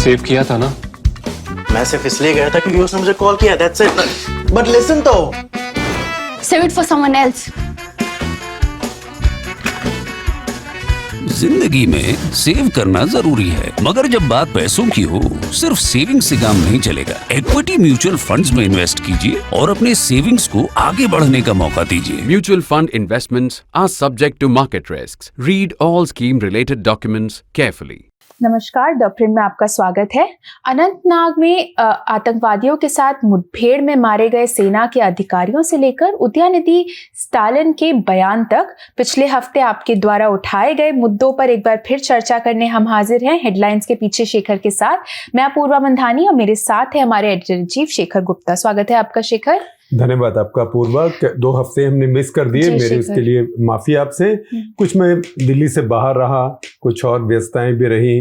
Save किया था ना? मैं सिर्फ इसलिए गया था क्योंकि उसने मुझे कॉल किया, that's it. But listen तो. Save it for someone else. जिंदगी में सेव करना जरूरी है, मगर जब बात पैसों की हो, सिर्फ सेविंग से काम नहीं चलेगा। इक्विटी म्यूचुअल फंड्स में इन्वेस्ट कीजिए और अपने सेविंग्स को आगे बढ़ने का मौका दीजिए। Mutual fund investments are subject to market risks. Read all scheme related documents carefully. नमस्कार, द प्रिंट में आपका स्वागत है। अनंतनाग में आतंकवादियों के साथ मुठभेड़ में मारे गए सेना के अधिकारियों से लेकर उदयनिधि स्टालिन के बयान तक पिछले हफ्ते आपके द्वारा उठाए गए मुद्दों पर एक बार फिर चर्चा करने हम हाजिर हैं हेडलाइंस के पीछे शेखर के साथ। मैं अपूर्वा मंधानी और मेरे साथ है हमारे editor in chief Shekhar Gupta. स्वागत है आपका शेखर। धन्यवाद आपका पूर्वा। 2 हफ्ते हमने मिस कर दिए, मेरे उसके लिए माफी आपसे। कुछ मैं दिल्ली से बाहर रहा, कुछ और व्यस्तताएं भी रही।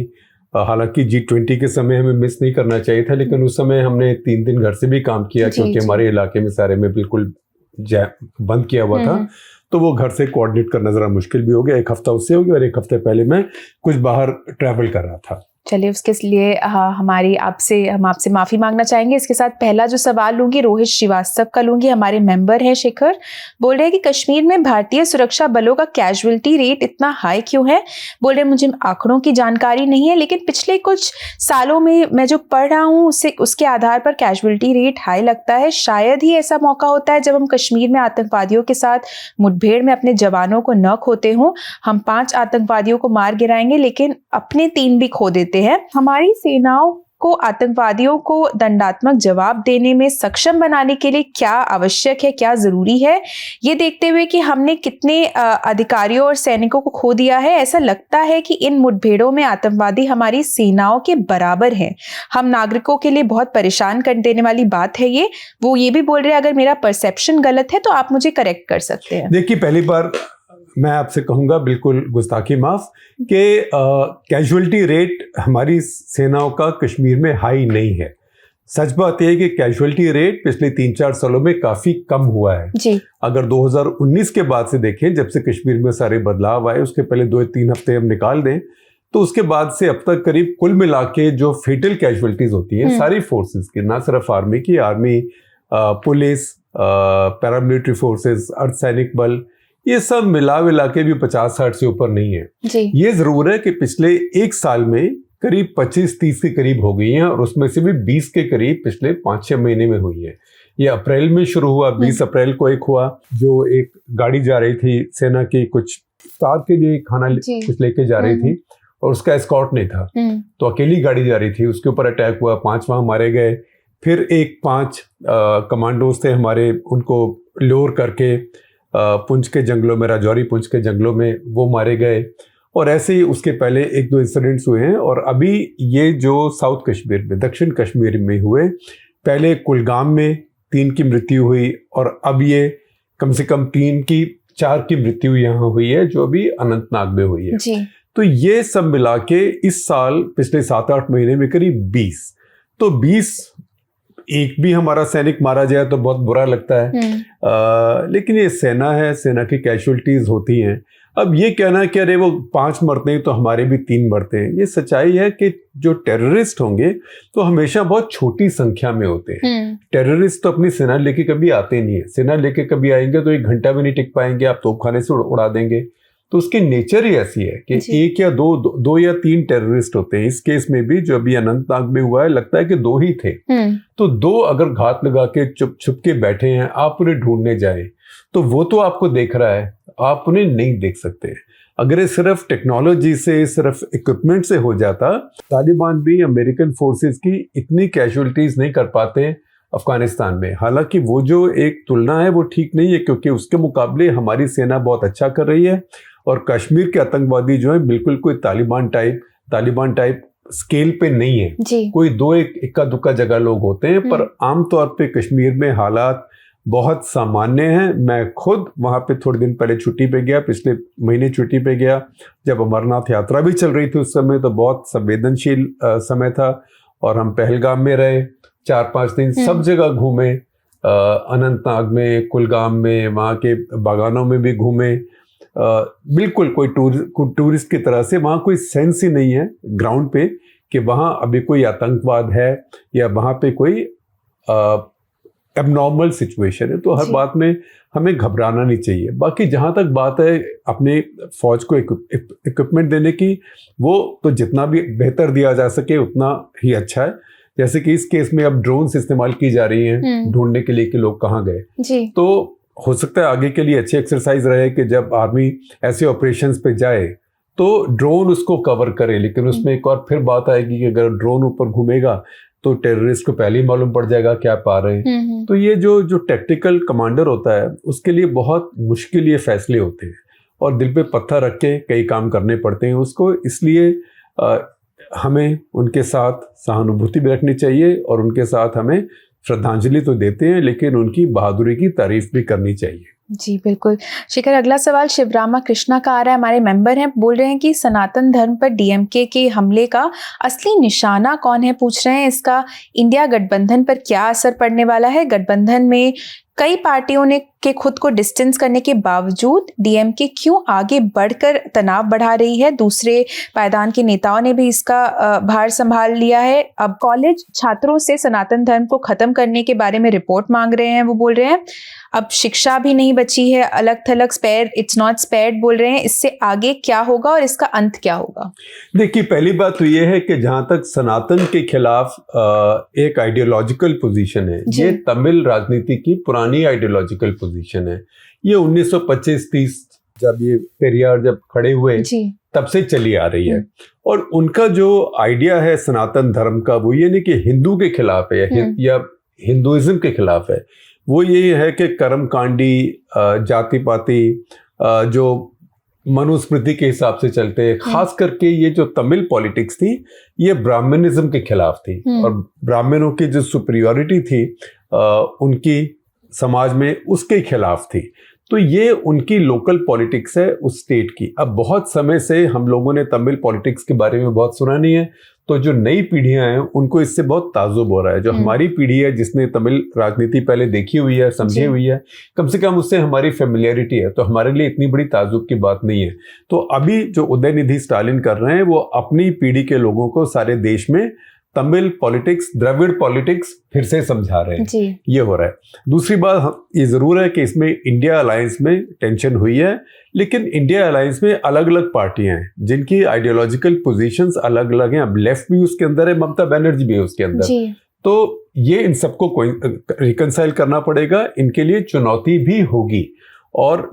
हालांकि G20 के समय हमें मिस नहीं करना चाहिए था, लेकिन उस समय हमने 3 दिन घर से भी काम किया क्योंकि हमारे इलाके में सारे में बिल्कुल बंद किया हुआ था, तो वो घर से कोऑर्डिनेट करना जरा मुश्किल भी हो गया। 1 हफ्ता उससे हो गया और 1 हफ्ते पहले मैं कुछ बाहर ट्रैवल कर रहा था। चलिए, उसके लिए हम आपसे माफ़ी मांगना चाहेंगे। इसके साथ पहला जो सवाल लूँगी रोहित श्रीवास्तव का लूँगी, हमारे मेंबर हैं शेखर। बोल रहे हैं कि कश्मीर में भारतीय सुरक्षा बलों का कैजुअलिटी रेट इतना हाई क्यों है। बोल रहे हैं मुझे आंकड़ों की जानकारी नहीं है, लेकिन पिछले कुछ सालों में मैं जो पढ़ रहा हूँ उसके आधार पर कैजुअलिटी रेट हाई लगता है। शायद ही ऐसा मौका होता है जब हम कश्मीर में आतंकवादियों के साथ मुठभेड़ में अपने जवानों को न खोते हों। हम 5 आतंकवादियों को मार गिराएंगे लेकिन अपने 3 भी खो देते हैं। हमारी सेनाओं को आतंकवादियों को दंडात्मक जवाब देने में सक्षम बनाने के लिए क्या आवश्यक है, क्या जरूरी है, ये देखते हुए कि हमने कितने अधिकारियों और सैनिकों को खो दिया है, ऐसा लगता है कि इन मुठभेड़ों में आतंकवादी हमारी सेनाओं के बराबर हैं। हम नागरिकों के लिए बहुत परेशान कर देने वाली बात है ये। वो ये भी बोल रहे हैं अगर मेरा परसेप्शन गलत है तो आप मुझे करेक्ट कर सकते हैं। देखिए, पहली बार मैं आपसे कहूंगा, बिल्कुल गुस्ताखी माफ, कि कैजुअलिटी रेट हमारी सेनाओं का कश्मीर में हाई नहीं है। सच बात यह है कि कैजुअलिटी रेट पिछले 3-4 सालों में काफी कम हुआ है जी। अगर 2019 के बाद से देखें, जब से कश्मीर में सारे बदलाव आए, उसके पहले 2-3 हफ्ते हम निकाल दें, तो उसके बाद से अब तक करीब कुल मिला के जो फेटल कैजुअलिटीज होती हैं सारी फोर्सेस की, ना सिर्फ आर्मी की, आर्मी, पुलिस, पैरामिलिट्री फोर्सेस, अर्धसैनिक बल, ये सब मिला के भी 50-60 से ऊपर नहीं है जी। ये जरूर है कि पिछले 1 साल में करीब 25-30 के करीब हो गई हैं, और उसमें से भी 20 के करीब पिछले 5-6 महीने में हुई है। ये अप्रैल में शुरू हुआ, 20 अप्रैल को एक हुआ, जो एक गाड़ी जा रही थी सेना की, कुछ इफ्तार के लिए खाना कुछ लेके जा रही थी और उसका एस्कॉर्ट नहीं था, तो अकेली गाड़ी जा रही थी, उसके ऊपर अटैक हुआ, 5 वहां मारे गए। फिर 5 कमांडोज थे हमारे, उनको लोर करके पुंछ के जंगलों में, राजौरी पुंछ के जंगलों में वो मारे गए। और ऐसे ही उसके पहले 1-2 इंसिडेंट्स हुए हैं। और अभी ये जो साउथ कश्मीर में, दक्षिण कश्मीर में हुए, पहले कुलगाम में 3 की मृत्यु हुई, और अब ये कम से कम 4 की मृत्यु यहाँ हुई है, जो अभी अनंतनाग में हुई है जी। तो ये सब मिला के इस साल पिछले 7-8 महीने में करीब 20, तो 20 एक भी हमारा सैनिक मारा जाए तो बहुत बुरा लगता है, लेकिन ये सेना है, सेना की कैजुअलिटीज होती हैं। अब ये कहना कि अरे वो 5 मरते हैं तो हमारे भी 3 मरते हैं, ये सच्चाई है कि जो टेररिस्ट होंगे तो हमेशा बहुत छोटी संख्या में होते हैं। टेररिस्ट तो अपनी सेना लेके कभी आते नहीं है, सेना लेके कभी आएंगे तो 1 घंटा भी नहीं टिक पाएंगे, आप तोपखाने से उड़ा देंगे। तो उसकी नेचर ही ऐसी है कि 1 या 2 या 3 टेररिस्ट होते हैं। इस केस में भी जो अभी अनंतनाग में हुआ है, लगता है कि 2 ही थे। तो 2 अगर घात लगा के चुप के बैठे हैं, आप उन्हें ढूंढने जाए तो वो तो आपको देख रहा है, आप उन्हें नहीं देख सकते। अगर ये सिर्फ टेक्नोलॉजी से, सिर्फ इक्विपमेंट से हो जाता, तालिबान भी अमेरिकन फोर्सेस की इतनी कैजुअलिटीज नहीं कर पाते अफगानिस्तान में। हालांकि वो जो एक तुलना है वो ठीक नहीं है, क्योंकि उसके मुकाबले हमारी सेना बहुत अच्छा कर रही है, और कश्मीर के आतंकवादी जो है बिल्कुल कोई तालिबान टाइप स्केल पे नहीं है। कोई 2 इक्का दुक्का जगह लोग होते हैं, पर आमतौर पे कश्मीर में हालात बहुत सामान्य हैं। मैं खुद वहां पे थोड़े दिन पहले छुट्टी पे गया, पिछले महीने छुट्टी पे गया, जब अमरनाथ यात्रा भी चल रही थी उस समय, तो बहुत संवेदनशील समय था, और हम पहलगाम में रहे 4-5 दिन, सब जगह घूमे, अनंतनाग में, कुलगाम में, वहाँ के बागानों में भी घूमे। बिल्कुल कोई टूरिस्ट की तरह से, वहाँ कोई सेंस ही नहीं है ग्राउंड पे कि वहाँ अभी कोई आतंकवाद है या वहाँ पे कोई एबनॉर्मल सिचुएशन है, तो हर जी। बात में हमें घबराना नहीं चाहिए। बाकी जहाँ तक बात है अपने फौज को इक्विपमेंट देने की, वो तो जितना भी बेहतर दिया जा सके उतना ही अच्छा है। जैसे कि इस केस में अब ड्रोन्स इस्तेमाल की जा रही हैं ढूंढने के लिए कि लोग कहाँ गए, जी। तो हो सकता है आगे के लिए अच्छी एक्सरसाइज रहे कि जब आर्मी ऐसे ऑपरेशंस पे जाए तो ड्रोन उसको कवर करे। लेकिन उसमें एक और फिर बात आएगी कि अगर ड्रोन ऊपर घूमेगा तो टेररिस्ट को पहले ही मालूम पड़ जाएगा क्या पा रहे हैं। तो ये जो टैक्टिकल कमांडर होता है उसके लिए बहुत मुश्किल ये फैसले होते हैं और दिल पे पत्थर रख के कई काम करने पड़ते हैं उसको। इसलिए हमें उनके साथ सहानुभूति भी रखनी चाहिए और उनके साथ हमें श्रद्धांजलि तो देते हैं लेकिन उनकी बहादुरी की तारीफ भी करनी चाहिए। जी बिल्कुल। शिखर, अगला सवाल शिवरामा कृष्णा का आ रहा है, हमारे मेंबर हैं, बोल रहे हैं कि सनातन धर्म पर डीएमके के हमले का असली निशाना कौन है, पूछ रहे हैं इसका इंडिया गठबंधन पर क्या असर पड़ने वाला है। गठबंधन में कई पार्टियों ने के खुद को डिस्टेंस करने के बावजूद डीएमके क्यों आगे बढ़कर तनाव बढ़ा रही है। दूसरे पायदान के नेताओं ने भी इसका भार संभाल लिया है। अब कॉलेज छात्रों से सनातन धर्म को खत्म करने के बारे में रिपोर्ट मांग रहे हैं। वो बोल रहे हैं अब शिक्षा भी नहीं बची है, अलग थलग स्पेयर, इट्स नॉट स्पेयर्ड बोल रहे हैं। इससे आगे क्या होगा और इसका अंत क्या होगा? देखिए, पहली बात तो ये है कि जहां तक सनातन के खिलाफ एक आइडियोलॉजिकल पोजीशन है, ये तमिल राजनीति की पुरानी आइडियोलॉजिकल पोजीशन है। ये 1925-30 जब ये पेरियार जब खड़े हुए तब से चली आ रही है। और उनका जो आइडिया है सनातन धर्म का, वो ये नहीं कि हिंदू के खिलाफ है या हिंदुइज्म के खिलाफ है, वो ये है कि कर्मकांडी, जाति पाति, जो मनुस्मृति के हिसाब से चलते हैं। खास करके ये जो तमिल पॉलिटिक्स थी ये ब्राह्मणिज्म के खिलाफ थी और ब्राह्मणों की जो सुपीरियॉरिटी थी उनकी समाज में, उसके खिलाफ थी। तो ये उनकी लोकल पॉलिटिक्स है उस स्टेट की। अब बहुत समय से हम लोगों ने तमिल पॉलिटिक्स के बारे में बहुत सुना नहीं है, तो जो नई पीढ़ियां हैं उनको इससे बहुत ताजुब हो रहा है। जो हमारी पीढ़ी है जिसने तमिल राजनीति पहले देखी हुई है, समझी हुई है, कम से कम उससे हमारी फेमिलियरिटी है, तो हमारे लिए इतनी बड़ी ताजुब की बात नहीं है। तो अभी जो उदयनिधि स्टालिन कर रहे हैं वो अपनी पीढ़ी के लोगों को सारे देश में तमिल पॉलिटिक्स, द्रविड़ पॉलिटिक्स फिर से समझा रहे हैं। ये हो रहा है। दूसरी बात ये जरूर है कि इसमें इंडिया अलायंस में टेंशन हुई है, लेकिन इंडिया अलायंस में अलग अलग पार्टियां हैं जिनकी आइडियोलॉजिकल पोजीशंस अलग अलग हैं। अब लेफ्ट भी उसके अंदर है, ममता बनर्जी भी है उसके अंदर, तो ये इन सबको रिकंसाइल करना पड़ेगा। इनके लिए चुनौती भी होगी और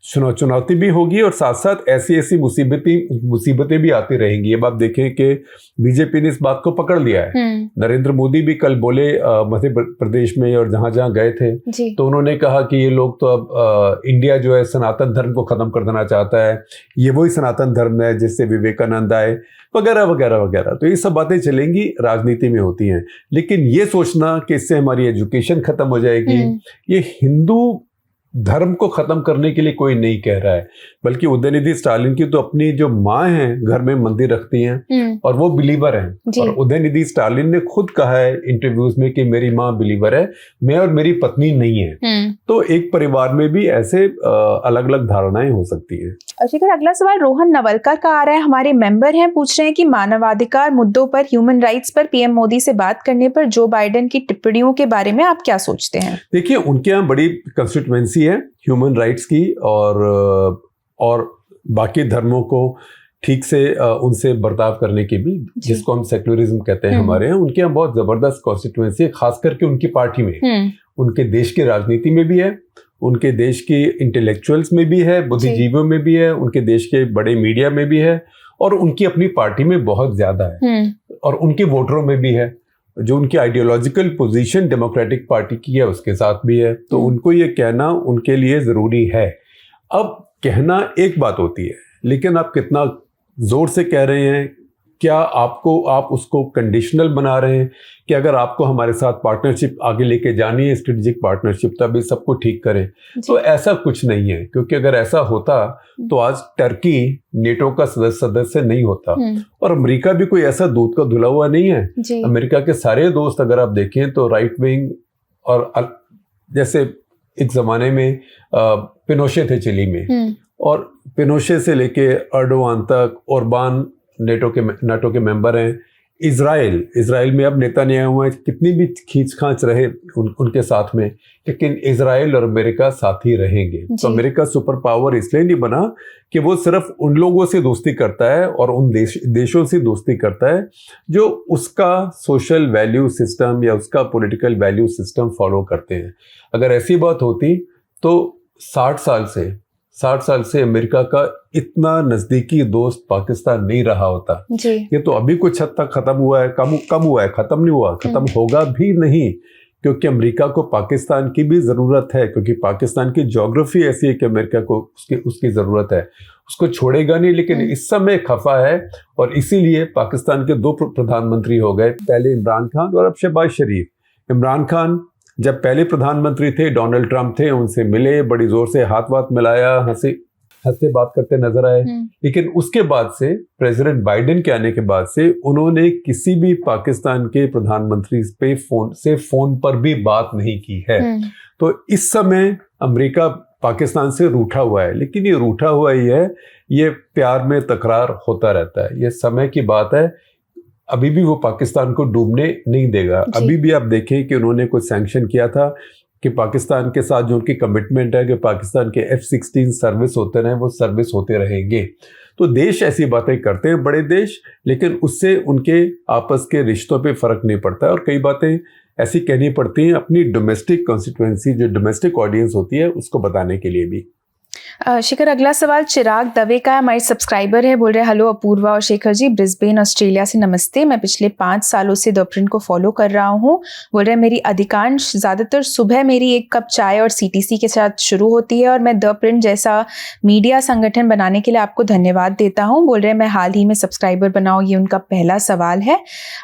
चुनौती भी होगी और साथ साथ ऐसी मुसीबतें भी आती रहेंगी। अब आप देखें कि बीजेपी ने इस बात को पकड़ लिया है। नरेंद्र मोदी भी कल बोले मध्य प्रदेश में और जहां जहां गए थे, तो उन्होंने कहा कि ये लोग तो अब इंडिया जो है सनातन धर्म को खत्म कर देना चाहता है, ये वही सनातन धर्म है जिससे विवेकानंद आए, वगैरह वगैरह वगैरह। तो ये सब बातें चलेंगी, राजनीति में होती हैं। लेकिन ये सोचना कि इससे हमारी एजुकेशन खत्म हो जाएगी, ये हिंदू धर्म को खत्म करने के लिए कोई नहीं कह रहा है, बल्कि उदयनिधि स्टालिन की तो अपनी जो माँ है घर में मंदिर रखती हैं और वो बिलीवर हैं। और उदयनिधि स्टालिन ने खुद कहा है इंटरव्यूज में कि मेरी माँ बिलीवर है, मैं और मेरी पत्नी नहीं है। तो एक परिवार में भी ऐसे अलग अलग धारणाएं हो सकती हैं। शिखर, अगला सवाल रोहन नवलकर का आ रहा है, हमारे मेंबर हैं, पूछ रहे हैं कि मानवाधिकार मुद्दों पर, ह्यूमन राइट्स पर पीएम मोदी से बात करने पर जो बाइडेन की टिप्पणियों के बारे में आप क्या सोचते हैं? देखिए, उनके यहाँ बड़ी कंस्टिट्यूएंसी है ह्यूमन राइट्स की और बाकी धर्मों को ठीक से उनसे बर्ताव करने की भी, जिसको हम सेक्युलरिज्म कहते हैं हमारे यहाँ। उनके यहाँ बहुत जबरदस्त कॉन्स्टिट्यूएंसी है, खास करके उनकी पार्टी में, उनके देश की राजनीति में भी है, उनके देश की इंटेलेक्चुअल्स में भी है, बुद्धिजीवियों में भी है, उनके देश के बड़े मीडिया में भी है और उनकी अपनी पार्टी में बहुत ज्यादा है और उनके वोटरों में भी है। जो उनकी आइडियोलॉजिकल पोजीशन डेमोक्रेटिक पार्टी की है उसके साथ भी है, तो उनको ये कहना उनके लिए जरूरी है। अब कहना एक बात होती है, लेकिन आप कितना जोर से कह रहे हैं, क्या आप उसको कंडीशनल बना रहे हैं कि अगर आपको हमारे साथ पार्टनरशिप आगे लेके जानी है, स्ट्रेटेजिक पार्टनरशिप, तभी सबको ठीक करें। तो ऐसा कुछ नहीं है, क्योंकि अगर ऐसा होता तो आज टर्की नेटो का सदस्य नहीं होता और अमेरिका भी कोई ऐसा दूध का धुला हुआ नहीं है। अमेरिका के सारे दोस्त अगर आप देखें तो राइट विंग, और जैसे एक जमाने में पिनोशे थे चिली में, और पिनोशे से लेके अर्डोआन तक, ओरबान नाटो के मेंबर हैं, इजराइल में अब नेतन्याहू हैं, कितनी भी खींच-खांच रहे उनके साथ में, लेकिन इजराइल और अमेरिका साथ ही रहेंगे। तो अमेरिका सुपर पावर इसलिए नहीं बना कि वो सिर्फ उन लोगों से दोस्ती करता है और उन देशों से दोस्ती करता है जो उसका सोशल वैल्यू सिस्टम या उसका पॉलिटिकल वैल्यू सिस्टम फॉलो करते हैं। अगर ऐसी बात होती तो 60 साल से अमेरिका का इतना नजदीकी दोस्त पाकिस्तान नहीं रहा होता जी। ये तो अभी कुछ हद तक खत्म हुआ है, कम हुआ है, खत्म नहीं हुआ, खत्म होगा भी नहीं, क्योंकि अमेरिका को पाकिस्तान की भी ज़रूरत है, क्योंकि पाकिस्तान की ज्योग्राफी ऐसी है कि अमेरिका को उसकी ज़रूरत है, उसको छोड़ेगा नहीं। लेकिन इस समय खफा है और इसीलिए पाकिस्तान के 2 प्रधानमंत्री हो गए, पहले इमरान खान और अब शहबाज शरीफ। इमरान खान जब पहले प्रधानमंत्री थे, डोनाल्ड ट्रंप थे, उनसे मिले, बड़ी जोर से हाथ मिलाया, हंसते बात करते नजर आए। लेकिन उसके बाद से प्रेसिडेंट बाइडेन के आने के बाद से उन्होंने किसी भी पाकिस्तान के प्रधानमंत्री पे फोन पर भी बात नहीं की है। तो इस समय अमेरिका पाकिस्तान से रूठा हुआ है, लेकिन ये रूठा हुआ ही है, ये प्यार में तकरार होता रहता है, ये समय की बात है। अभी भी वो पाकिस्तान को डूबने नहीं देगा। अभी भी आप देखें कि उन्होंने कुछ सैंक्शन किया था कि पाकिस्तान के साथ जो उनकी कमिटमेंट है कि पाकिस्तान के F-16 सर्विस होते रहे, वो सर्विस होते रहेंगे। तो देश ऐसी बातें करते हैं, बड़े देश, लेकिन उससे उनके आपस के रिश्तों पे फर्क नहीं पड़ता है और कई बातें ऐसी कहनी पड़ती हैं अपनी डोमेस्टिक कॉन्स्टिट्यूएंसी, जो डोमेस्टिक ऑडियंस होती है, उसको बताने के लिए भी। शेखर, अगला सवाल चिराग दवे का है, हमारे सब्सक्राइबर है, बोल रहे हैं, हेलो अपूर्वा और शेखर जी, ब्रिस्बेन ऑस्ट्रेलिया से नमस्ते। मैं पिछले 5 सालों से द प्रिंट को फॉलो कर रहा हूँ। बोल रहे हैं मेरी अधिकांश ज़्यादातर सुबह मेरी 1 कप चाय और CTC के साथ शुरू होती है और मैं द प्रिंट जैसा मीडिया संगठन बनाने के लिए आपको धन्यवाद देता हूँ। बोल रहे हैं मैं हाल ही में सब्सक्राइबर बनाऊँ, ये उनका पहला सवाल है।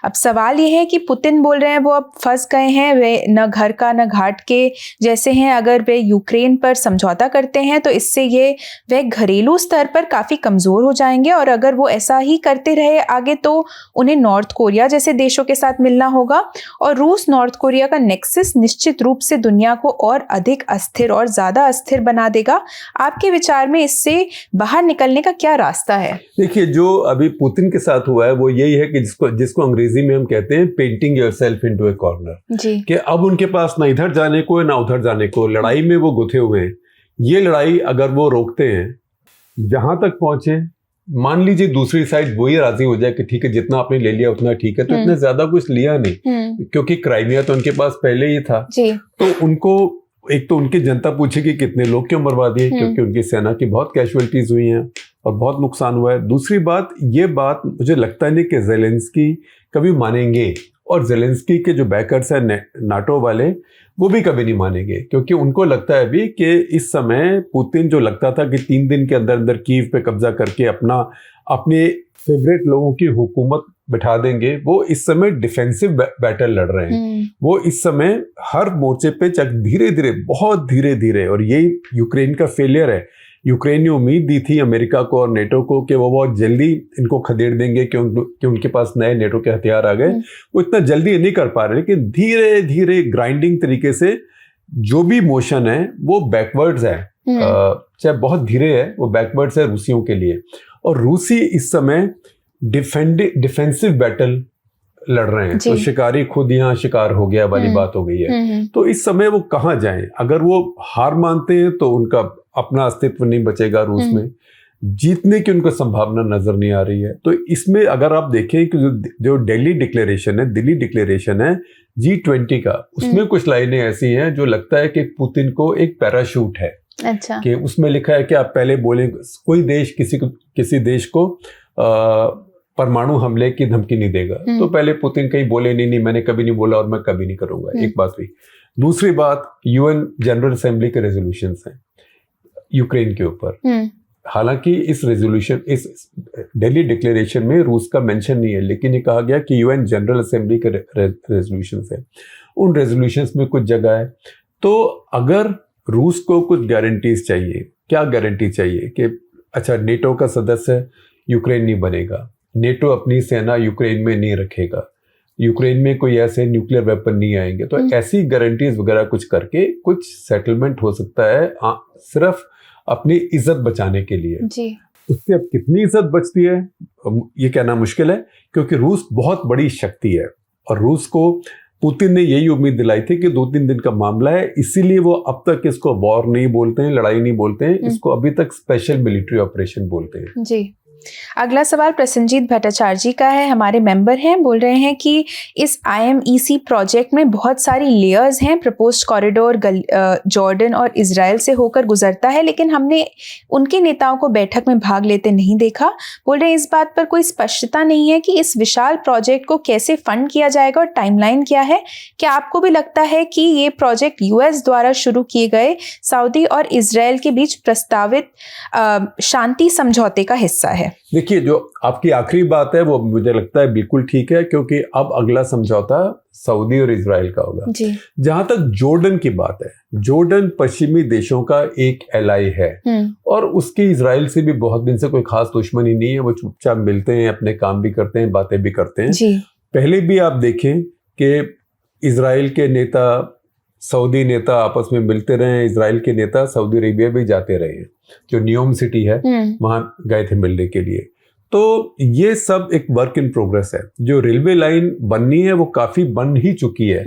अब सवाल ये है कि पुतिन बोल रहे हैं वो अब फंस गए हैं, वे न घर का न घाट के जैसे हैं। अगर वे यूक्रेन पर समझौता करते हैं तो इससे ये वे घरेलू स्तर पर काफी कमजोर हो जाएंगे और अगर वो ऐसा ही करते रहे आगे तो उन्हें नॉर्थ कोरिया जैसे देशों के साथ मिलना होगा और रूस नॉर्थ कोरिया का नेक्सस निश्चित रूप से दुनिया को और अधिक अस्थिर और ज्यादा अस्थिर बना देगा। आपके विचार में इससे बाहर निकलने का क्या रास्ता है? देखिए, जो अभी पुतिन के साथ हुआ है वो यही है कि जिसको अंग्रेजी में हम कहते हैं पेंटिंग योरसेल्फ इनटू ए कॉर्नर, कि अब उनके पास ना इधर जाने को है ना उधर जाने को, लड़ाई में वो गुथे हुए हैं। ये लड़ाई अगर वो रोकते हैं, जहां तक पहुंचे, मान लीजिए दूसरी साइड वही राजी हो जाए कि ठीक है जितना आपने ले लिया उतना ठीक है, तो इतना ज्यादा कुछ लिया नहीं, क्योंकि क्राइमिया तो उनके पास पहले ही था जी। तो उनको एक तो उनकी जनता पूछेगी कितने लोग क्यों मरवा दिए, क्योंकि उनकी सेना की बहुत कैजुअलिटीज हुई हैं और बहुत नुकसान हुआ है। दूसरी बात, ये बात मुझे लगता नहीं कि ज़ेलेंस्की कभी मानेंगे और ज़ेलेंस्की के जो बैकर्स हैं नाटो वाले, वो भी कभी नहीं मानेंगे, क्योंकि उनको लगता है अभी कि इस समय पुतिन जो लगता था कि 3 दिन के अंदर अंदर कीव पे कब्जा करके अपने फेवरेट लोगों की हुकूमत बिठा देंगे, वो इस समय डिफेंसिव बैटल लड़ रहे हैं। वो इस समय हर मोर्चे पे धीरे धीरे, बहुत धीरे धीरे, और यही यूक्रेन का फेलियर है। यूक्रेन ने उम्मीद दी थी अमेरिका को और नेटो को कि वो बहुत जल्दी इनको खदेड़ देंगे कि उनके पास नए नेटो के हथियार आ गए। वो इतना जल्दी नहीं कर पा रहे, लेकिन धीरे धीरे ग्राइंडिंग तरीके से जो भी मोशन है वो बैकवर्ड्स है, चाहे बहुत धीरे है, वो बैकवर्ड्स है रूसियों के लिए। और रूसी इस समय डिफेंसिव बैटल लड़ रहे हैं, तो शिकारी खुद यहाँ शिकार हो गया वाली बात हो गई है। तो इस समय वो कहाँ जाएं? अगर वो हार मानते हैं तो उनका अपना अस्तित्व नहीं बचेगा रूस में, जीतने की उनको संभावना नजर नहीं आ रही है। तो इसमें अगर आप देखें कि जो दिल्ली डिक्लेरेशन है G20 का, उसमें कुछ लाइनें ऐसी हैं जो लगता है कि पुतिन को एक पैराशूट है। अच्छा। कि उसमें लिखा है कि आप पहले बोलें, कोई देश किसी देश को परमाणु हमले की धमकी नहीं देगा, तो पहले पुतिन कहीं बोले नहीं मैंने कभी नहीं बोला और मैं कभी नहीं करूंगा, एक बात हुई। दूसरी बात, UN जनरल असेंबली के रेजोल्यूशंस हैं यूक्रेन के ऊपर। हालांकि इस दिल्ली डिक्लेरेशन में रूस का मेंशन नहीं है, लेकिन ये कहा गया कि UN जनरल असेंबली के रेजोल्यूशंस हैं। उन रेजोल्यूशंस में कुछ जगह है। तो अगर रूस को कुछ गारंटीज चाहिए, क्या गारंटी चाहिए कि अच्छा नेटो का सदस्य यूक्रेन नहीं बनेगा, नेटो अपनी सेना यूक्रेन में नहीं रखेगा, यूक्रेन में कोई ऐसे न्यूक्लियर वेपन नहीं आएंगे, तो ऐसी गारंटीज वगैरह कुछ करके कुछ सेटलमेंट हो सकता है, सिर्फ अपनी इज्जत बचाने के लिए जी। उससे अब कितनी इज्जत बचती है ये कहना मुश्किल है, क्योंकि रूस बहुत बड़ी शक्ति है और रूस को पुतिन ने यही उम्मीद दिलाई थी कि 2-3 दिन का मामला है, इसीलिए वो अब तक इसको वॉर नहीं बोलते हैं, लड़ाई नहीं बोलते हैं, इसको अभी तक स्पेशल मिलिट्री ऑपरेशन बोलते हैं। जी। अगला सवाल प्रसन्नजीत भट्टाचार्य जी का है, हमारे मेंबर हैं, बोल रहे हैं कि इस IMEC प्रोजेक्ट में बहुत सारी लेयर्स हैं, प्रपोज्ड कॉरिडोर जॉर्डन और इजराइल से होकर गुजरता है, लेकिन हमने उनके नेताओं को बैठक में भाग लेते नहीं देखा। बोल रहे हैं इस बात पर कोई स्पष्टता नहीं है कि इस विशाल प्रोजेक्ट को कैसे फंड किया जाएगा और टाइमलाइन क्या है। क्या आपको भी लगता है कि ये प्रोजेक्ट US द्वारा शुरू किए गए सऊदी और इजराइल के बीच प्रस्तावित शांति समझौते का हिस्सा है? देखिए, जो आपकी आखिरी बात है वो मुझे लगता है बिल्कुल ठीक है, क्योंकि अब अगला समझौता सऊदी और इजराइल का होगा। जी। जहां तक जॉर्डन की बात है, जॉर्डन पश्चिमी देशों का एक एलाई है और उसकी इजराइल से भी बहुत दिन से कोई खास दुश्मनी नहीं है, वो चुपचाप मिलते हैं, अपने काम भी करते हैं, बातें भी करते हैं। जी। पहले भी आप देखें कि इजराइल के नेता सऊदी नेता आपस में मिलते रहे, इजराइल के नेता सऊदी अरेबिया भी जाते रहे हैं, जो नियोम सिटी है वहां गए थे मिलने के लिए। तो ये सब एक वर्क इन प्रोग्रेस है। जो रेलवे लाइन बननी है वो काफी बन ही चुकी है।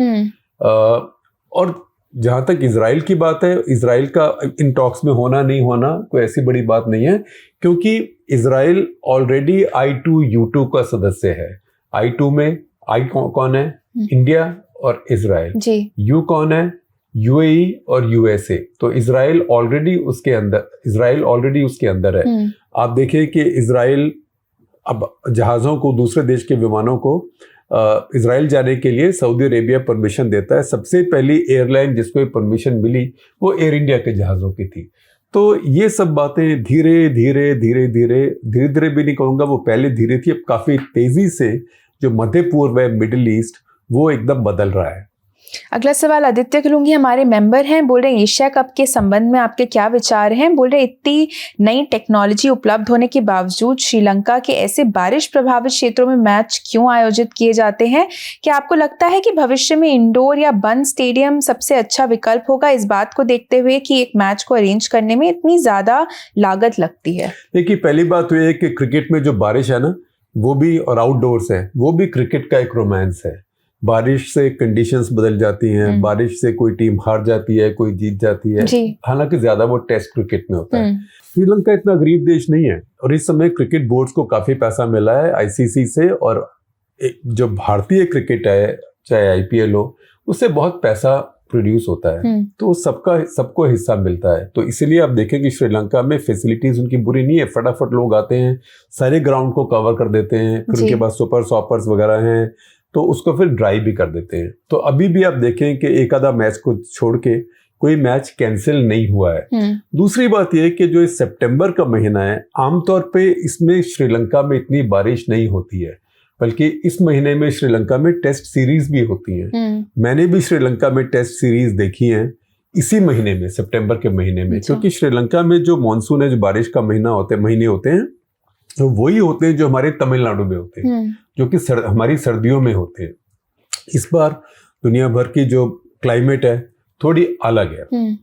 और जहां तक इजराइल की बात है, इजराइल का इन टॉक्स में होना नहीं होना कोई ऐसी बड़ी बात नहीं है, क्योंकि इजराइल ऑलरेडी I2U2 का सदस्य है। I2 में I कौन है? इंडिया और इजराइल। जी। U कौन है? UAE और USA। तो इजराइल ऑलरेडी उसके अंदर है। आप देखिए कि इजराइल अब जहाज़ों को, दूसरे देश के विमानों को इजराइल जाने के लिए सऊदी अरेबिया परमिशन देता है। सबसे पहली एयरलाइन जिसको परमिशन मिली वो एयर इंडिया के जहाज़ों की थी। तो ये सब बातें धीरे धीरे भी नहीं कहूँगा, वो पहले धीरे थी, अब काफ़ी तेज़ी से जो मध्य पूर्व है, मिडिल ईस्ट, वो एकदम बदल रहा है। अगला सवाल आदित्य कलुंगी हमारे मेंबर हैं, बोल रहे हैं एशिया कप के संबंध में आपके क्या विचार हैं। बोल रहे इतनी नई टेक्नोलॉजी उपलब्ध होने के बावजूद श्रीलंका के ऐसे बारिश प्रभावित क्षेत्रों में मैच क्यों आयोजित किए जाते हैं? क्या आपको लगता है कि भविष्य में इंडोर या बंद स्टेडियम सबसे अच्छा विकल्प होगा, इस बात को देखते हुए कि एक मैच को अरेंज करने में इतनी ज्यादा लागत लगती है? देखिए, पहली बात तो ये है कि क्रिकेट में जो बारिश है ना, वो भी, और आउटडोर्स है, वो भी क्रिकेट का एक रोमांस है। बारिश से कंडीशंस बदल जाती हैं, बारिश से कोई टीम हार जाती है, कोई जीत जाती है। हालांकि ज्यादा वो टेस्ट क्रिकेट में होता है। श्रीलंका इतना गरीब देश नहीं है और इस समय क्रिकेट बोर्ड्स को काफी पैसा मिला है ICC से, और जो भारतीय क्रिकेट है, चाहे IPL हो, उससे बहुत पैसा प्रोड्यूस होता है, तो सबको हिस्सा मिलता है। तो इसीलिए आप देखें कि श्रीलंका में फैसिलिटीज उनकी बुरी नहीं है, फटाफट लोग आते हैं, सारे ग्राउंड को कवर कर देते हैं, फिर उनके पास सुपर सॉपर्स वगैरह हैं, तो उसको फिर ड्राइव भी कर देते हैं। तो अभी भी आप देखें कि एक आधा मैच को छोड़ के कोई मैच कैंसिल नहीं हुआ है। दूसरी बात यह कि जो इस सितंबर का महीना है, आमतौर पे इसमें श्रीलंका में इतनी बारिश नहीं होती है, बल्कि इस महीने में श्रीलंका में टेस्ट सीरीज भी होती हैं। मैंने भी श्रीलंका में टेस्ट सीरीज देखी हैं इसी महीने में, सितंबर के महीने में, क्योंकि श्रीलंका में जो मानसून है, जो बारिश का महीने होते हैं, तो वही होते हैं जो हमारे तमिलनाडु में होते हैं, जो कि हमारी सर्दियों में होते हैं। इस बार दुनिया भर की जो क्लाइमेट है थोड़ी अलग है।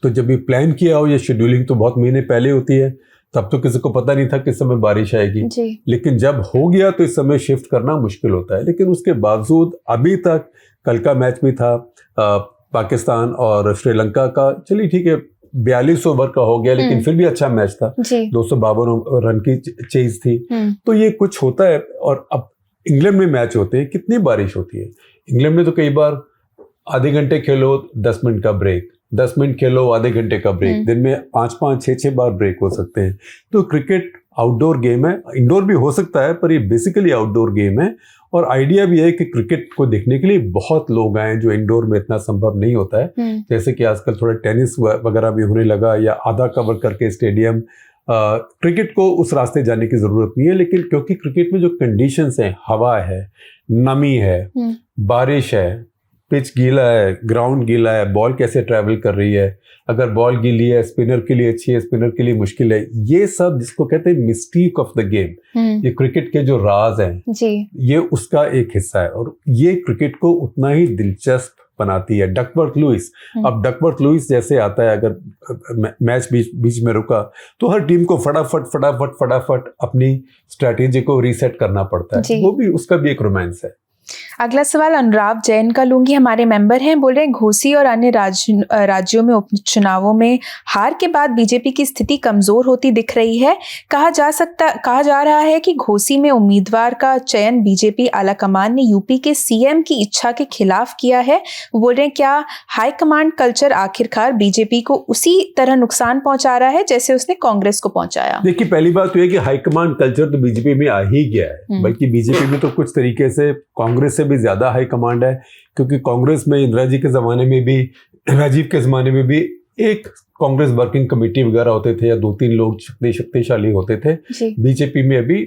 तो जब ये प्लान किया हो, ये शेड्यूलिंग तो बहुत महीने पहले होती है, तब तो किसी को पता नहीं था किस समय बारिश आएगी, लेकिन जब हो गया तो इस समय शिफ्ट करना मुश्किल होता है। लेकिन उसके बावजूद अभी तक, कल का मैच भी था पाकिस्तान और श्रीलंका का, चलिए ठीक है 42 ओवर का हो गया, लेकिन फिर भी अच्छा मैच था, 252 रन की चेज थी। तो ये कुछ होता है। और अब इंग्लैंड में मैच होते हैं, कितनी बारिश होती है इंग्लैंड में, तो कई बार आधे घंटे खेलो 10 मिनट का ब्रेक, 10 मिनट खेलो आधे घंटे का ब्रेक, दिन में 5-5, 6-6 बार ब्रेक हो सकते हैं। तो क्रिकेट आउटडोर गेम है, इंडोर भी हो सकता है, पर ये बेसिकली आउटडोर गेम है। और आइडिया भी है कि क्रिकेट को देखने के लिए बहुत लोग आए, जो इंडोर में इतना संभव नहीं होता है। जैसे कि आजकल थोड़ा टेनिस वगैरह भी होने लगा, या आधा कवर करके स्टेडियम। क्रिकेट को उस रास्ते जाने की जरूरत नहीं है, लेकिन क्योंकि क्रिकेट में जो कंडीशंस हैं, हवा है, नमी है, बारिश है, पिच गीला है, ग्राउंड गीला है, बॉल कैसे ट्रैवल कर रही है, अगर बॉल गीली है, स्पिनर के लिए अच्छी है, स्पिनर के लिए मुश्किल है, ये सब जिसको कहते हैं मिस्टीक ऑफ द गेम, ये क्रिकेट के जो राज हैं, ये उसका एक हिस्सा है। और ये क्रिकेट को उतना ही दिलचस्प बनाती है। डकवर्थ लुइस, अब डकवर्थ लुइस जैसे आता है, अगर मैच बीच में रुका तो हर टीम को फटाफट अपनी स्ट्रैटेजी को रीसेट करना पड़ता है। वो भी, उसका भी एक रोमांस है। अगला सवाल अनुराग जैन का लूंगी, हमारे मेंबर हैं। बोल रहे हैं घोसी और अन्य राज्यों में उपचुनावों में हार के बाद बीजेपी की स्थिति कमजोर होती दिख रही है। कहा जा रहा है कि घोसी में उम्मीदवार का चयन बीजेपी आलाकमान ने यूपी के सीएम की इच्छा के खिलाफ किया है। वो बोल रहे हैं क्या हाईकमांड कल्चर आखिरकार बीजेपी को उसी तरह नुकसान पहुंचा रहा है जैसे उसने कांग्रेस को पहुंचाया? देखिए, पहली बात तो यह कि हाईकमांड कल्चर तो बीजेपी में आ ही गया है, बल्कि बीजेपी में तो कुछ तरीके से कांग्रेस से भी ज्यादा हाई कमांड है, क्योंकि कांग्रेस में इंदिरा जी के जमाने में भी, राजीव के जमाने में भी एक कांग्रेस वर्किंग कमेटी वगैरह होते थे या 2-3 लोग शक्तिशाली होते थे। बीजेपी में अभी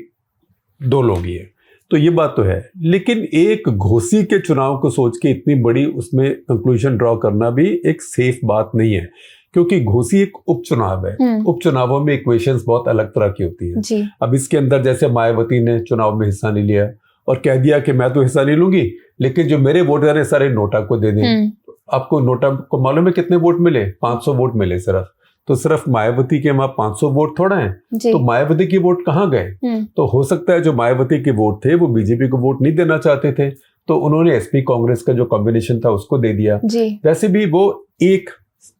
2 लोग ही है, तो ये बात तो है। लेकिन एक घोसी के चुनाव को सोच के इतनी बड़ी उसमें कंक्लूजन ड्रॉ करना भी एक सेफ बात नहीं है, क्योंकि घोसी एक उपचुनाव है। उपचुनावों में इक्वेशंस बहुत अलग तरह की होती है। अब इसके अंदर जैसे मायावती ने चुनाव में हिस्सा नहीं लिया और कह दिया कि मैं तो हिस्सा नहीं लूंगी, लेकिन जो मेरे वोटर हैं सारे नोटा को दे दें। आपको नोटा को मालूम है कितने वोट मिले? 500 वोट मिले सिर्फ। तो सिर्फ मायावती के वहां 500 वोट थोड़ा है, तो मायावती के वोट कहाँ गए? तो हो सकता है जो मायावती के वोट थे वो बीजेपी को वोट नहीं देना चाहते थे, तो उन्होंने एसपी कांग्रेस का जो कॉम्बिनेशन था उसको दे दिया। वैसे भी वो एक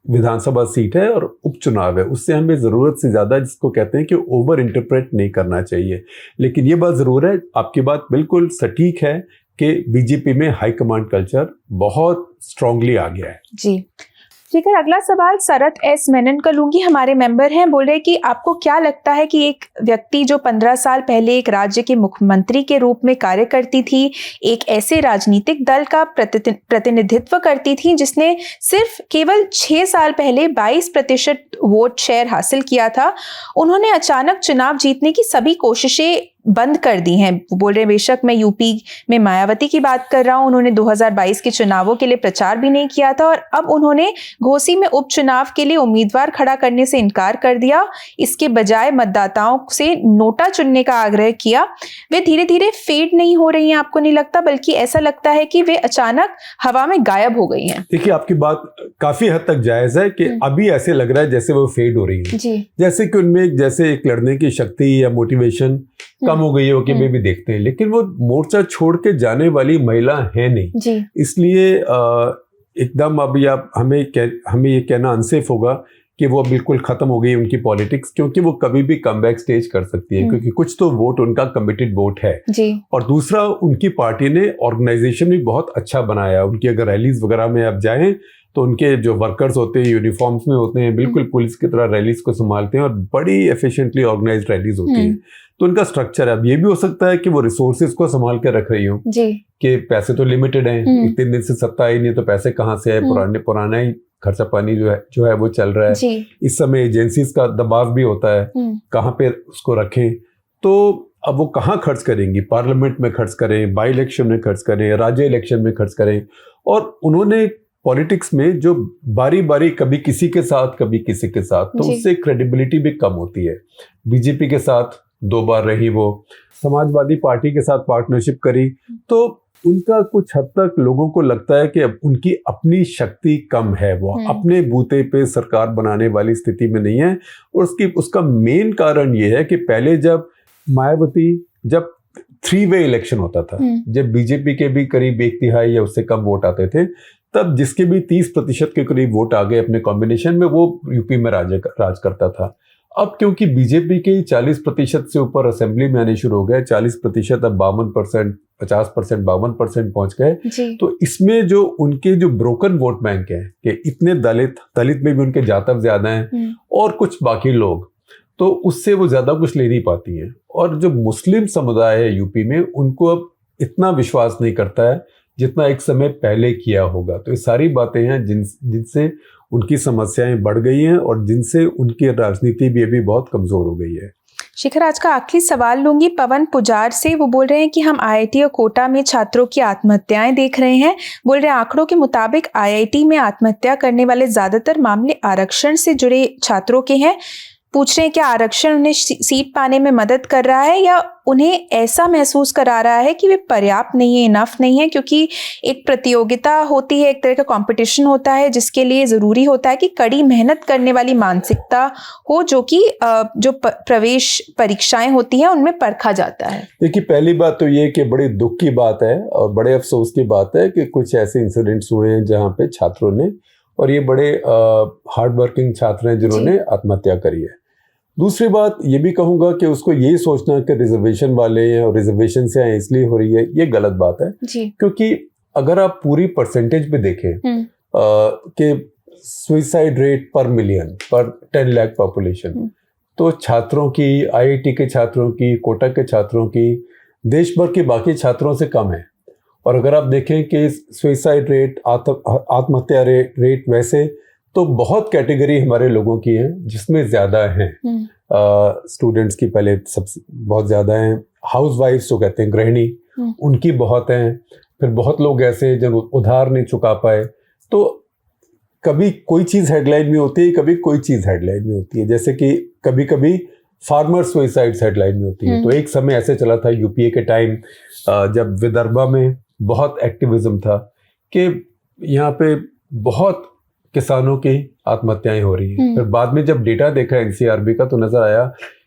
विधानसभा सीट है और उपचुनाव है, उससे हमें जरूरत से ज्यादा, जिसको कहते हैं कि ओवर इंटरप्रेट नहीं करना चाहिए। लेकिन ये बात जरूर है, आपकी बात बिल्कुल सटीक है कि बीजेपी में हाई कमांड कल्चर बहुत स्ट्रांगली आ गया है। जी ठीक है। अगला सवाल शरद एस मेनन का लूंगी, हमारे मेंबर हैं। बोल रहे कि आपको क्या लगता है कि एक व्यक्ति जो 15 साल पहले एक राज्य के मुख्यमंत्री के रूप में कार्य करती थी, एक ऐसे राजनीतिक दल का प्रतिनिधित्व करती थी जिसने सिर्फ केवल 6 साल पहले 22% वोट शेयर हासिल किया था, उन्होंने अचानक चुनाव जीतने की सभी कोशिशें बंद कर दी हैं। बोल रहे बेशक मैं यूपी में मायावती की बात कर रहा हूं, उन्होंने 2022 के चुनावों के लिए प्रचार भी नहीं किया था और अब उन्होंने घोसी में उपचुनाव के लिए उम्मीदवार खड़ा करने से इनकार कर दिया। इसके बजाय मतदाताओं से नोटा चुनने का आग्रह किया। वे धीरे धीरे फेड नहीं हो रही हैं, आपको नहीं लगता? बल्कि ऐसा लगता है कि वे अचानक हवा में गायब हो गई हैं। देखिए, आपकी बात काफी हद तक जायज है कि अभी ऐसे लग रहा है जैसे वो फेड हो रही है, जैसे कि उनमें जैसे एक लड़ने की शक्ति या मोटिवेशन कम हो गई है, कि वे भी देखते हैं। लेकिन वो मोर्चा छोड़ के जाने वाली महिला है नहीं, इसलिए एकदम अभी आप हमें ये कहना अनसेफ होगा कि वो बिल्कुल खत्म हो गई उनकी पॉलिटिक्स, क्योंकि वो कभी भी कमबैक स्टेज कर सकती है, क्योंकि कुछ तो वोट उनका कमिटेड वोट है और दूसरा उनकी पार्टी ने ऑर्गेनाइजेशन भी बहुत अच्छा बनाया। उनकी अगर रैलीज वगैरह में आप जाएं तो उनके जो वर्कर्स होते हैं यूनिफॉर्म्स में होते हैं, बिल्कुल पुलिस की तरह रैलीज को संभालते हैं और बड़ी एफिशिएंटली ऑर्गेनाइज्ड रैलीज होती हैं। तो उनका स्ट्रक्चर है। अब ये भी हो सकता है कि वो रिसोर्सेज को संभाल के रख रही हो कि पैसे तो लिमिटेड हैं, इतने दिन से सत्ता आई नहीं तो पैसे कहाँ से आए, पुराना ही खर्चा पानी जो है वो चल रहा है। इस समय एजेंसीज का दबाव भी होता है, कहाँ पे उसको रखें। तो अब वो कहाँ खर्च करेंगी? पार्लियामेंट में खर्च करें, बाई इलेक्शन में खर्च करें, राज्य इलेक्शन में खर्च करें। और उन्होंने पॉलिटिक्स में जो बारी बारी कभी किसी के साथ कभी किसी के साथ, तो उससे क्रेडिबिलिटी भी कम होती है। बीजेपी के साथ 2 बार रही, वो समाजवादी पार्टी के साथ पार्टनरशिप करी, तो उनका कुछ हद तक लोगों को लगता है कि अब उनकी अपनी शक्ति कम है, वो अपने बूते पे सरकार बनाने वाली स्थिति में नहीं है। और उसका मेन कारण ये है कि पहले जब मायावती, जब 3 वे इलेक्शन होता था, जब बीजेपी के भी करीब 1/3 या उससे कम वोट आते थे, तब जिसके भी 30% के करीब वोट आ गए अपने कॉम्बिनेशन में, वो यूपी में राज करता था। अब क्योंकि बीजेपी के 40% से ऊपर असेंबली में आने शुरू हो गए, 40% अब 52%, 50%, 52% पहुंच गए, तो इसमें जो उनके जो ब्रोकन वोट बैंक है कि इतने दलित में भी उनके जातक ज्यादा हैं और कुछ बाकी लोग, तो उससे वो ज्यादा कुछ ले नहीं पाती हैं। और जो मुस्लिम समुदाय है यूपी में, उनको अब इतना विश्वास नहीं करता है जितना एक समय पहले किया होगा। तो ये सारी बातें हैं जिनसे उनकी समस्याएं बढ़ गई हैं और जिनसे उनकी राजनीति भी अभी बहुत कमजोर हो गई है। शिखर, आज का आखिरी सवाल लूंगी पवन पुजार से। वो बोल रहे हैं कि हम आईआईटी और कोटा में छात्रों की आत्महत्याएं देख रहे हैं। बोल रहे हैं आंकड़ों के मुताबिक आईआईटी में आत्महत्या करने वाले ज्यादातर मामले आरक्षण से जुड़े छात्रों के हैं। पूछ रहे हैं क्या आरक्षण उन्हें सीट पाने में मदद कर रहा है या उन्हें ऐसा महसूस करा रहा है कि वे पर्याप्त नहीं है, इनफ नहीं है, क्योंकि एक प्रतियोगिता होती है, एक तरह का कंपटीशन होता है जिसके लिए ज़रूरी होता है कि कड़ी मेहनत करने वाली मानसिकता हो, जो कि जो प्रवेश परीक्षाएं होती हैं उनमें परखा जाता है। देखिए, पहली बात तो ये कि बड़ी दुख की बात है और बड़े अफसोस की बात है कि कुछ ऐसे इंसिडेंट्स हुए हैं जहाँ पे छात्रों ने, और ये बड़े हार्ड वर्किंग छात्र हैं जिन्होंने आत्महत्या करी है। दूसरी बात ये भी कहूँगा कि उसको यही सोचना कि रिजर्वेशन वाले हैं और रिजर्वेशन से आए इसलिए हो रही है, ये गलत बात है जी। क्योंकि अगर आप पूरी परसेंटेज पे देखें कि सुइसाइड रेट पर मिलियन पर 10 लाख पॉपुलेशन, तो छात्रों की, आईआईटी के छात्रों की, कोटा के छात्रों की, देश भर के बाकी छात्रों से कम है। और अगर आप देखें कि सुइसाइड रेट, आत्महत्या रेट वैसे तो बहुत कैटेगरी हमारे लोगों की है जिसमें ज़्यादा हैं। स्टूडेंट्स की पहले सबसे बहुत ज़्यादा हैं, हाउसवाइफ्स जो कहते हैं गृहिणी, उनकी बहुत हैं, फिर बहुत लोग ऐसे हैं जो उधार नहीं चुका पाए। तो कभी कोई चीज़ हेडलाइन में होती है, कभी कोई चीज़ हेडलाइन में होती है। जैसे कि कभी कभी फार्मर सुइसाइड्स हेडलाइन में होती है। तो एक समय ऐसे चला था यूपीए के टाइम, जब विदर्भा में बहुत एक्टिविज्म था कि यहाँ पे बहुत किसानों की आत्महत्याएं हो रही हैं। फिर बाद में जब डेटा देखा एनसीआरबी का तो नजर आया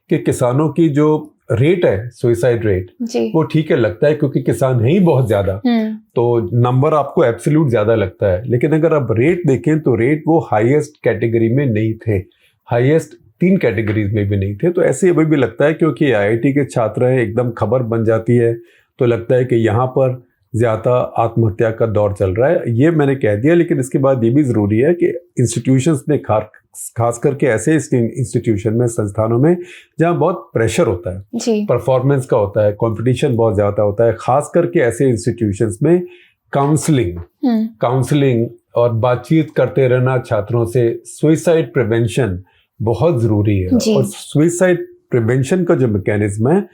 कि किसानों की जो रेट है, सुइसाइड रेट, वो ठीक है लगता है क्योंकि किसान है ही बहुत ज्यादा, तो नंबर आपको एब्सोल्यूट ज्यादा लगता है। लेकिन अगर आप रेट देखें तो रेट वो हाईएस्ट कैटेगरी में नहीं थे, हाईएस्ट 3 कैटेगरीज में भी नहीं थे। तो ऐसे अभी भी लगता है क्योंकि आईआईटी के छात्र हैं, एकदम खबर बन जाती है तो लगता है कि यहाँ पर ज़्यादा आत्महत्या का दौर चल रहा है। ये मैंने कह दिया, लेकिन इसके बाद ये भी ज़रूरी है कि इंस्टीट्यूशंस में, खास करके ऐसे इंस्टीट्यूशन में, संस्थानों में जहाँ बहुत प्रेशर होता है, परफॉर्मेंस का होता है, कंपटीशन बहुत ज़्यादा होता है, खास करके ऐसे इंस्टीट्यूशंस में काउंसलिंग और बातचीत करते रहना छात्रों से, सुइसाइड प्रिवेंशन बहुत ज़रूरी है। और सुइसाइड प्रिवेंशन का जो मैकेनिज्म है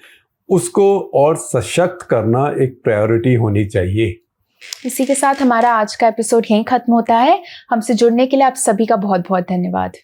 उसको और सशक्त करना एक प्रायोरिटी होनी चाहिए। इसी के साथ हमारा आज का एपिसोड यहीं खत्म होता है। हमसे जुड़ने के लिए आप सभी का बहुत बहुत धन्यवाद।